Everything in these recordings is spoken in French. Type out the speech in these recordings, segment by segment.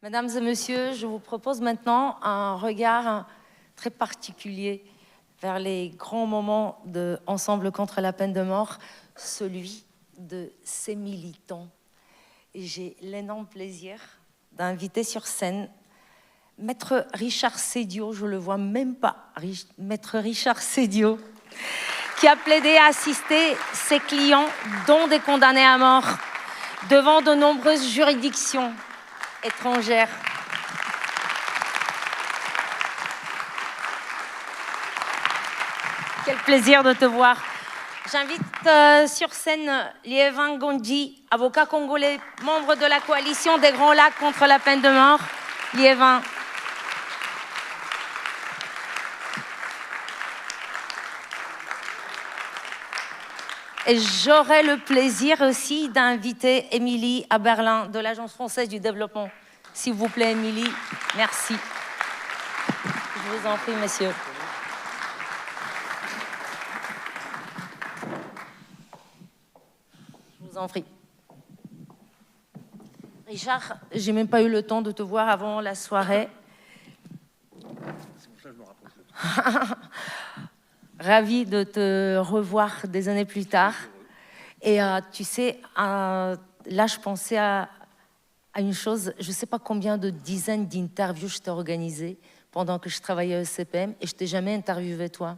Mesdames et messieurs, je vous propose maintenant un regard très particulier vers les grands moments de Ensemble contre la peine de mort, celui de ces militants. Et j'ai l'énorme plaisir d'inviter sur scène Maître Richard Sédio, je ne le vois même pas, Maître Richard Sédio, qui a plaidé à assister ses clients, dont des condamnés à mort, devant de nombreuses juridictions étrangères. Quel plaisir de te voir. J'invite sur scène Liévin Gondji, avocat congolais, membre de la coalition des Grands Lacs contre la peine de mort. Liévin. Et j'aurai le plaisir aussi d'inviter Émilie Aberlin de l'Agence française du développement. S'il vous plaît, Émilie, merci. Je vous en prie, messieurs. Je vous en prie. Richard, j'ai même pas eu le temps de te voir avant la soirée. C'est pour ça que je me rapproche. Ravie de te revoir des années plus tard. Et tu sais, là, je pensais à une chose. Je ne sais pas combien de dizaines d'interviews je t'ai organisées pendant que je travaillais au CPM et je t'ai jamais interviewé, toi.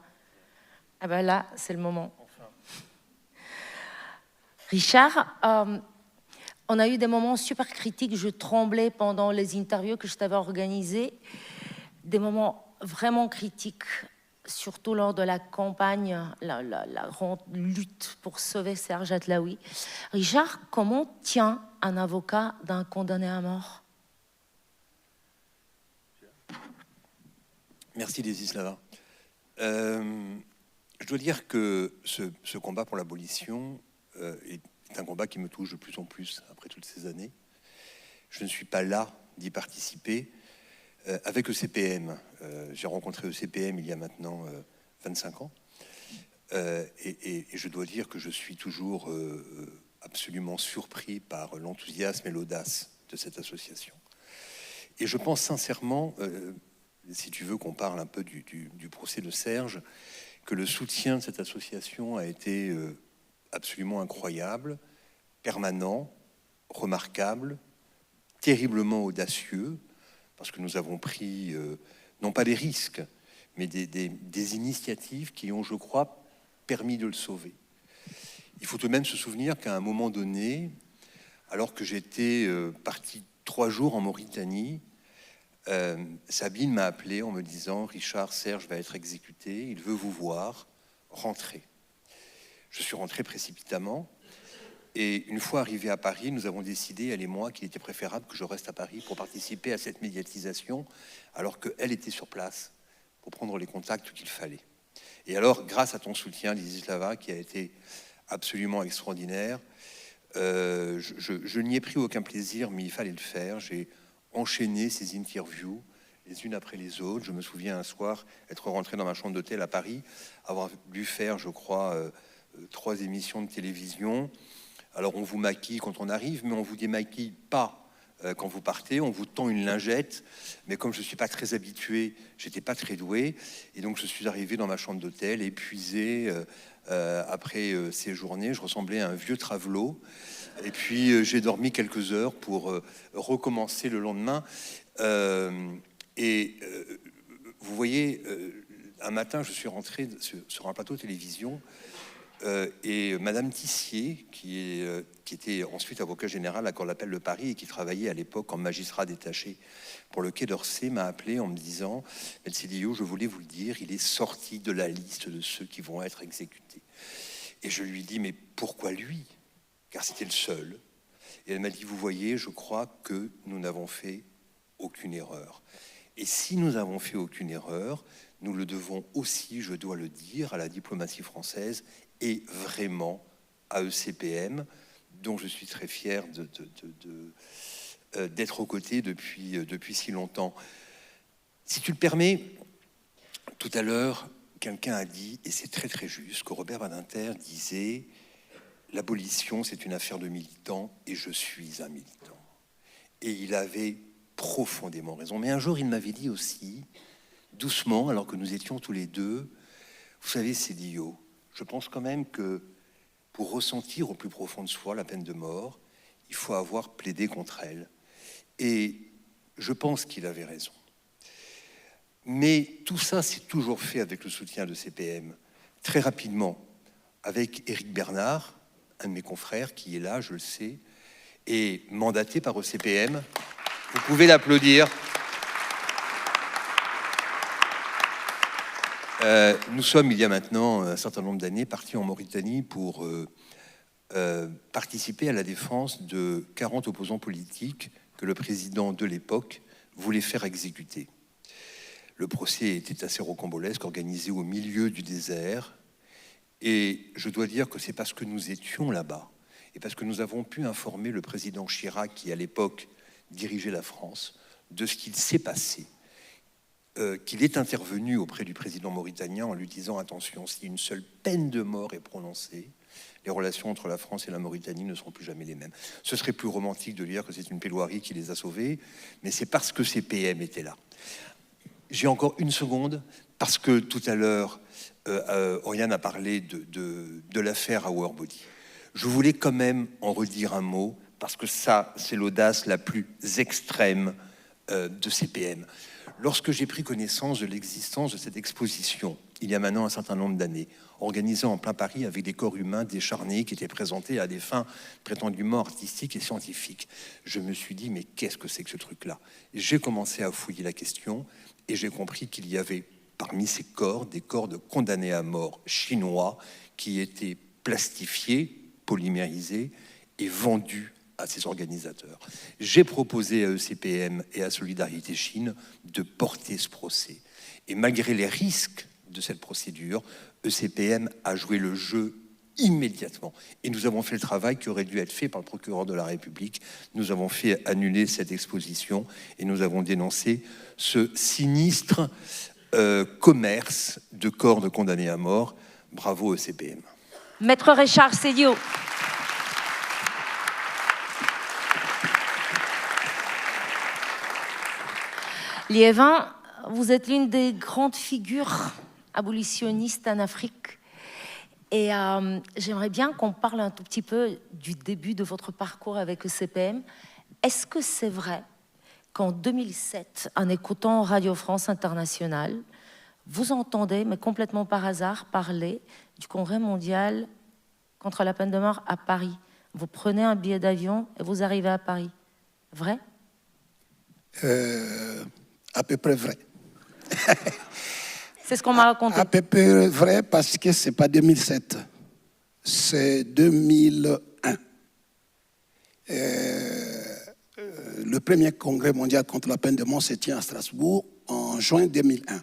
Ah ben là, c'est le moment. Enfin. Richard, on a eu des moments super critiques. Je tremblais pendant les interviews que je t'avais organisées. Des moments vraiment critiques, surtout lors de la campagne, la grande lutte pour sauver Serge Atlaoui. Richard, comment tient un avocat d'un condamné à mort? Merci, Desislava. Je dois dire que ce combat pour l'abolition est un combat qui me touche de plus en plus après toutes ces années. Je ne suis pas là d'y participer. Avec ECPM, j'ai rencontré ECPM il y a maintenant 25 ans. Et je dois dire que je suis toujours absolument surpris par l'enthousiasme et l'audace de cette association. Et je pense sincèrement, si tu veux qu'on parle un peu du procès de Serge, que le soutien de cette association a été absolument incroyable, permanent, remarquable, terriblement audacieux, parce que nous avons pris, non pas des risques, mais des initiatives qui ont, je crois, permis de le sauver. Il faut tout de même se souvenir qu'à un moment donné, alors que j'étais parti 3 jours en Mauritanie, Sabine m'a appelé en me disant « Richard, Serge va être exécuté, il veut vous voir, rentrez ». Je suis rentré précipitamment. Et une fois arrivé à Paris, nous avons décidé, elle et moi, qu'il était préférable que je reste à Paris pour participer à cette médiatisation, alors qu'elle était sur place pour prendre les contacts qu'il fallait. Et alors, grâce à ton soutien, Desislava, qui a été absolument extraordinaire, je n'y ai pris aucun plaisir, mais il fallait le faire. J'ai enchaîné ces interviews les unes après les autres. Je me souviens un soir être rentré dans ma chambre d'hôtel à Paris, avoir dû faire, je crois, 3 émissions de télévision. Alors, on vous maquille quand on arrive, mais on vous démaquille pas quand vous partez. On vous tend une lingette, mais comme je ne suis pas très habitué, j'étais pas très doué. Et donc, je suis arrivé dans ma chambre d'hôtel, épuisé après ces journées. Je ressemblais à un vieux travelot. Et puis, j'ai dormi quelques heures pour recommencer le lendemain. Vous voyez, un matin, je suis rentré sur un plateau de télévision. Et Madame Tissier, qui était ensuite avocat général à Cour d'appel de Paris et qui travaillait à l'époque en magistrat détaché pour le Quai d'Orsay, m'a appelé en me disant « Maître Sédio, je voulais vous le dire, il est sorti de la liste de ceux qui vont être exécutés. » Et je lui dis « Mais pourquoi lui ?» Car c'était le seul. Et elle m'a dit « Vous voyez, je crois que nous n'avons fait aucune erreur. Et si nous n'avons fait aucune erreur, nous le devons aussi, je dois le dire, à la diplomatie française et vraiment à ECPM, dont je suis très fier d'être aux côtés depuis si longtemps. Si tu le permets, tout à l'heure, quelqu'un a dit, et c'est très très juste, que Robert Badinter disait « L'abolition, c'est une affaire de militants, et je suis un militant. » Et il avait profondément raison. Mais un jour, il m'avait dit aussi, doucement, alors que nous étions tous les deux, vous savez, Cédillo, je pense quand même que pour ressentir au plus profond de soi la peine de mort, il faut avoir plaidé contre elle. Et je pense qu'il avait raison. Mais tout ça, c'est toujours fait avec le soutien de CPM. Très rapidement, avec Éric Bernard, un de mes confrères qui est là, je le sais, et mandaté par ECPM. Vous pouvez l'applaudir. Nous sommes, il y a maintenant un certain nombre d'années, partis en Mauritanie pour participer à la défense de 40 opposants politiques que le président de l'époque voulait faire exécuter. Le procès était assez rocambolesque, organisé au milieu du désert. Et je dois dire que c'est parce que nous étions là-bas et parce que nous avons pu informer le président Chirac, qui à l'époque dirigeait la France, de ce qu'il s'est passé, qu'il est intervenu auprès du président mauritanien en lui disant « Attention, si une seule peine de mort est prononcée, les relations entre la France et la Mauritanie ne seront plus jamais les mêmes. » Ce serait plus romantique de dire que c'est une plaidoirie qui les a sauvés, mais c'est parce que CPM était là. J'ai encore une seconde, parce que tout à l'heure, Oriane a parlé de l'affaire Our Body. Je voulais quand même en redire un mot, parce que ça, c'est l'audace la plus extrême de CPM. Lorsque j'ai pris connaissance de l'existence de cette exposition, il y a maintenant un certain nombre d'années, organisée en plein Paris avec des corps humains décharnés qui étaient présentés à des fins prétendument artistiques et scientifiques, je me suis dit, mais qu'est-ce que c'est que ce truc-là? J'ai commencé à fouiller la question et j'ai compris qu'il y avait parmi ces corps des corps de condamnés à mort chinois qui étaient plastifiés, polymérisés et vendus à ces organisateurs. J'ai proposé à ECPM et à Solidarité Chine de porter ce procès. Et malgré les risques de cette procédure, ECPM a joué le jeu immédiatement. Et nous avons fait le travail qui aurait dû être fait par le procureur de la République. Nous avons fait annuler cette exposition et nous avons dénoncé ce sinistre commerce de corps de condamnés à mort. Bravo ECPM. Maître Richard Cédillo. Liévin, vous êtes l'une des grandes figures abolitionnistes en Afrique. Et j'aimerais bien qu'on parle un tout petit peu du début de votre parcours avec le CPM. Est-ce que c'est vrai qu'en 2007, en écoutant Radio France Internationale, vous entendez, mais complètement par hasard, parler du Congrès mondial contre la peine de mort à Paris? Vous prenez un billet d'avion et vous arrivez à Paris. Vrai? À peu près vrai. C'est ce qu'on m'a raconté. À peu près vrai parce que ce n'est pas 2007, c'est 2001. Le premier congrès mondial contre la peine de mort se tient à Strasbourg en juin 2001.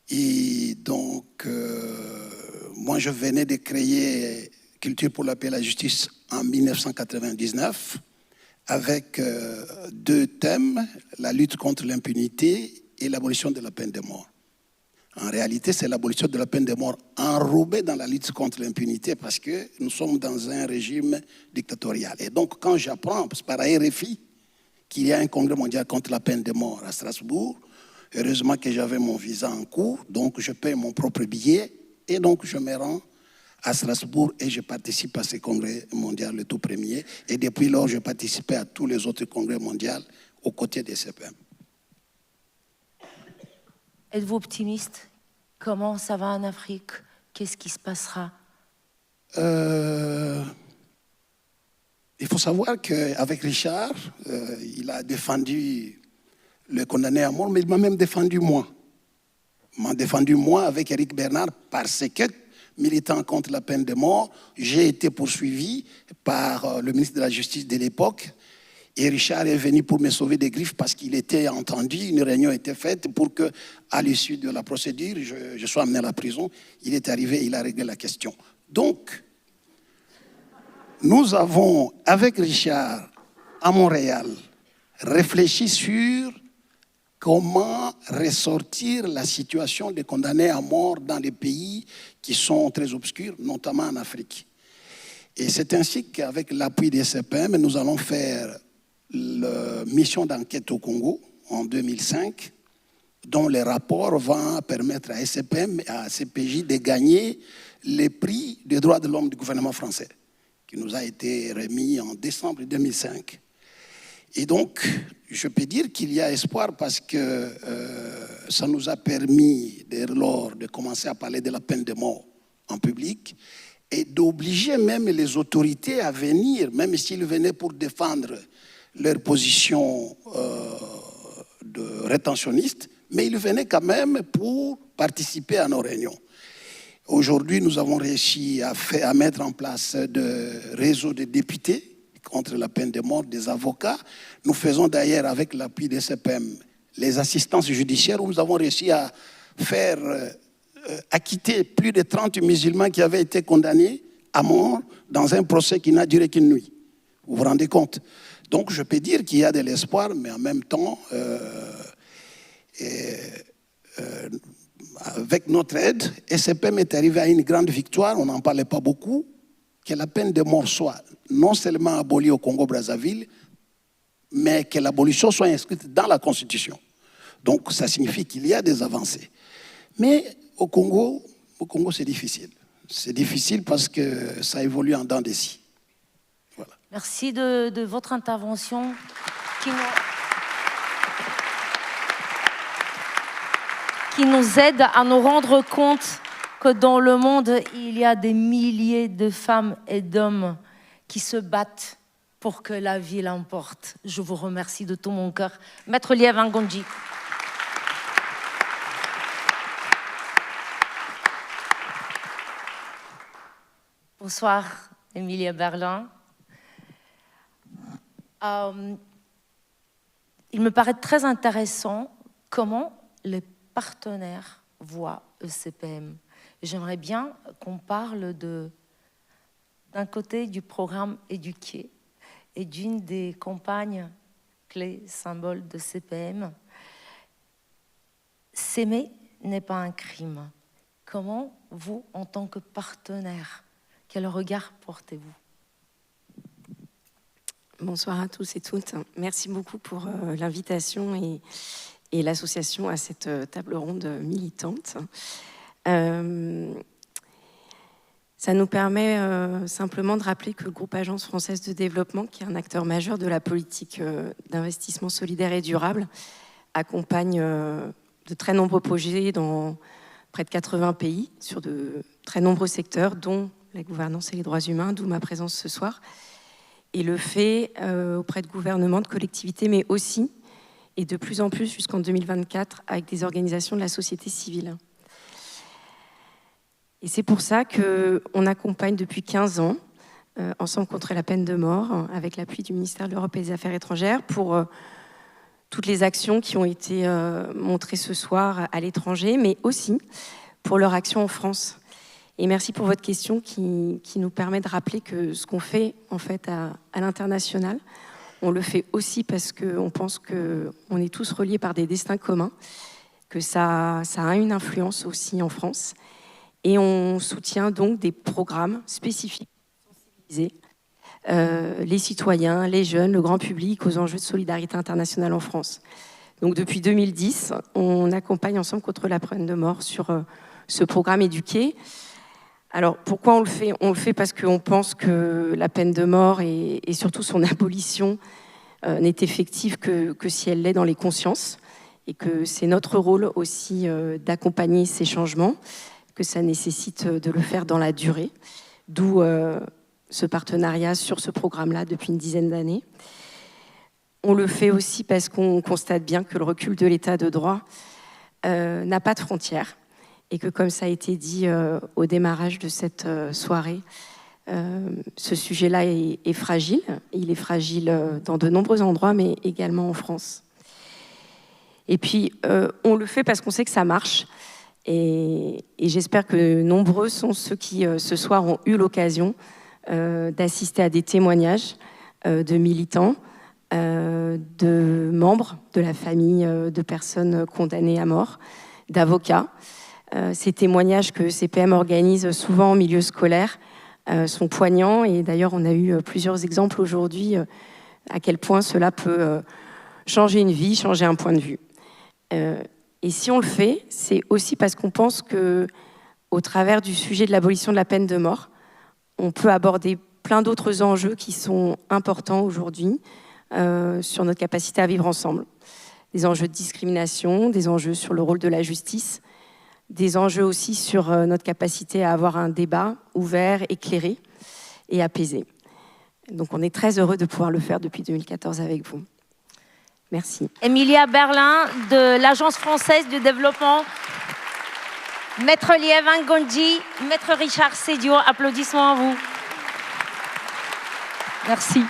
Et donc, moi, je venais de créer Culture pour la paix et la justice en 1999 avec deux thèmes, la lutte contre l'impunité et l'abolition de la peine de mort. En réalité, c'est l'abolition de la peine de mort enrobée dans la lutte contre l'impunité parce que nous sommes dans un régime dictatorial. Et donc, quand j'apprends par RFI qu'il y a un congrès mondial contre la peine de mort à Strasbourg, heureusement que j'avais mon visa en cours, donc je paye mon propre billet et donc je me rends à Strasbourg et je participe à ce congrès mondial, le tout premier. Et depuis lors, je participais à tous les autres congrès mondiaux aux côtés des CPM. Êtes-vous optimiste? Comment ça va en Afrique? Qu'est-ce qui se passera? Il faut savoir qu'avec Richard, il a défendu le condamné à mort, mais il m'a même défendu moi. Il m'a défendu moi avec Éric Bernard parce que, militant contre la peine de mort, j'ai été poursuivi par le ministre de la Justice de l'époque. Et Richard est venu pour me sauver des griffes parce qu'il était entendu, une réunion était faite pour qu'à l'issue de la procédure, je sois amené à la prison. Il est arrivé, il a réglé la question. Donc, nous avons, avec Richard, à Montréal, réfléchi sur comment ressortir la situation des condamnés à mort dans les pays qui sont très obscurs, notamment en Afrique. Et c'est ainsi qu'avec l'appui des CPM, nous allons faire la mission d'enquête au Congo en 2005, dont les rapports vont permettre à SCPM et à CPJ de gagner les prix des droits de l'homme du gouvernement français, qui nous a été remis en décembre 2005. Et donc, je peux dire qu'il y a espoir parce que ça nous a permis, dès lors, de commencer à parler de la peine de mort en public et d'obliger même les autorités à venir, même s'ils venaient pour défendre leur position de rétentionniste, mais ils venaient quand même pour participer à nos réunions. Aujourd'hui, nous avons réussi à mettre en place des réseaux de députés contre la peine de mort, des avocats. Nous faisons d'ailleurs, avec l'appui des CPM, les assistances judiciaires où nous avons réussi à faire acquitter plus de 30 musulmans qui avaient été condamnés à mort dans un procès qui n'a duré qu'une nuit. Vous vous rendez compte? Donc je peux dire qu'il y a de l'espoir, mais en même temps, avec notre aide, SCPM est arrivé à une grande victoire, on n'en parlait pas beaucoup, que la peine de mort soit non seulement abolie au Congo-Brazzaville, mais que l'abolition soit inscrite dans la Constitution. Donc ça signifie qu'il y a des avancées. Mais au Congo c'est difficile. C'est difficile parce que ça évolue en dents de scie. Voilà. Merci de votre intervention qui nous aide à nous rendre compte que dans le monde, il y a des milliers de femmes et d'hommes qui se battent pour que la vie l'emporte. Je vous remercie de tout mon cœur. Maître Liev Ngondji. Bonsoir, Emilia Berlin. Il me paraît très intéressant comment les partenaires voient ECPM. J'aimerais bien qu'on parle d'un côté du programme Éduquer et d'une des campagnes clés, symboles de CPM. S'aimer n'est pas un crime. Comment vous, en tant que partenaire, quel regard portez-vous? Bonsoir à tous et toutes. Merci beaucoup pour l'invitation et l'association à cette table ronde militante. Ça nous permet simplement de rappeler que le groupe Agence française de développement, qui est un acteur majeur de la politique d'investissement solidaire et durable, accompagne de très nombreux projets dans près de 80 pays, sur de très nombreux secteurs, dont la gouvernance et les droits humains, d'où ma présence ce soir, et le fait auprès de gouvernements, de collectivités, mais aussi, et de plus en plus jusqu'en 2024, avec des organisations de la société civile. Et c'est pour ça qu'on accompagne depuis 15 ans, Ensemble contre la peine de mort, avec l'appui du ministère de l'Europe et des Affaires étrangères, pour toutes les actions qui ont été montrées ce soir à l'étranger, mais aussi pour leur action en France. Et merci pour votre question qui nous permet de rappeler que ce qu'on fait en fait à l'international, on le fait aussi parce qu'on pense qu'on est tous reliés par des destins communs, que ça a une influence aussi en France. Et on soutient donc des programmes spécifiques pour sensibiliser les citoyens, les jeunes, le grand public aux enjeux de solidarité internationale en France. Donc depuis 2010, on accompagne Ensemble contre la peine de mort sur ce programme Éduquer. Alors, pourquoi on le fait? On le fait parce qu'on pense que la peine de mort et surtout son abolition n'est effective que si elle l'est dans les consciences et que c'est notre rôle aussi d'accompagner ces changements, que ça nécessite de le faire dans la durée, d'où ce partenariat sur ce programme-là depuis une dizaine d'années. On le fait aussi parce qu'on constate bien que le recul de l'état de droit n'a pas de frontières, et que, comme ça a été dit au démarrage de cette soirée, ce sujet-là est fragile. Il est fragile dans de nombreux endroits, mais également en France. Et puis, on le fait parce qu'on sait que ça marche. Et j'espère que nombreux sont ceux qui, ce soir, ont eu l'occasion d'assister à des témoignages de militants, de membres de la famille de personnes condamnées à mort, d'avocats. Ces témoignages que CPM organise souvent en milieu scolaire sont poignants, et d'ailleurs on a eu plusieurs exemples aujourd'hui à quel point cela peut changer une vie, changer un point de vue. Et si on le fait, c'est aussi parce qu'on pense qu'au travers du sujet de l'abolition de la peine de mort, on peut aborder plein d'autres enjeux qui sont importants aujourd'hui sur notre capacité à vivre ensemble. Des enjeux de discrimination, des enjeux sur le rôle de la justice, des enjeux aussi sur notre capacité à avoir un débat ouvert, éclairé et apaisé. Donc on est très heureux de pouvoir le faire depuis 2014 avec vous. Merci. Emilia Berlin de l'Agence française de développement. Maître Liévin Gondji, Maître Richard Sédio, applaudissements à vous. Merci.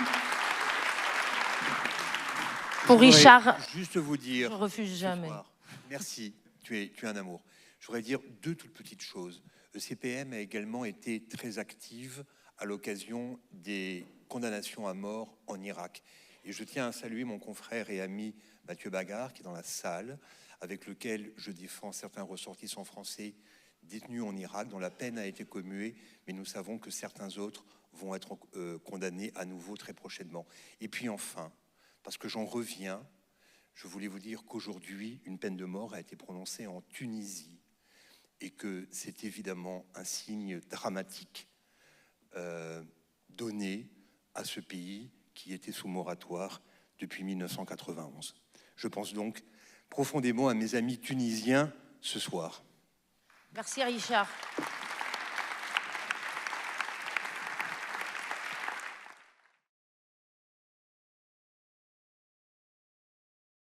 Pour Richard, juste vous dire, je refuse jamais. Soir, merci, tu es un amour. Je voudrais dire deux toutes petites choses. Le CPM a également été très active à l'occasion des condamnations à mort en Irak. Et je tiens à saluer mon confrère et ami Mathieu Bagard, qui est dans la salle, avec lequel je défends certains ressortissants français détenus en Irak, dont la peine a été commuée, mais nous savons que certains autres vont être condamnés à nouveau très prochainement. Et puis enfin, parce que j'en reviens, je voulais vous dire qu'aujourd'hui, une peine de mort a été prononcée en Tunisie et que c'est évidemment un signe dramatique donné à ce pays qui était sous moratoire depuis 1991. Je pense donc profondément à mes amis tunisiens ce soir. Merci Richard.